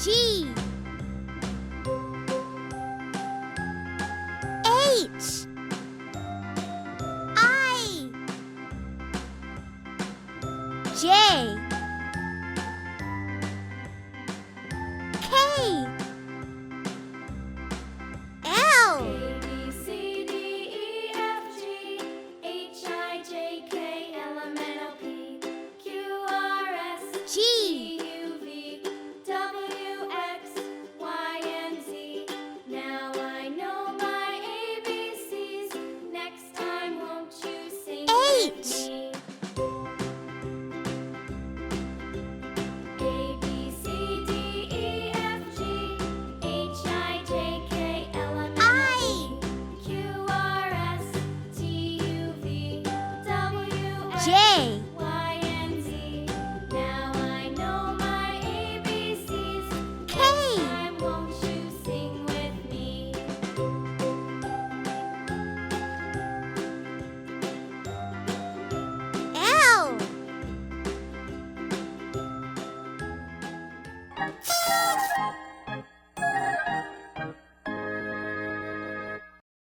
G H I J K L A, B, C, D, E, F, G, H, I, J, K, L, M, N, O, P, Q, R, S, G T, U, V, W, X, Y, and Z. Now I know my ABCs. Next time, won't you sing with H me? A, B, C, D, E, F, G, H, I, J, K, L, M, N, I O, P, Q, R, S, T, U, V, W, X, J Y, and Z. Now I know my ABCs. K Next time, won't you sing with me? L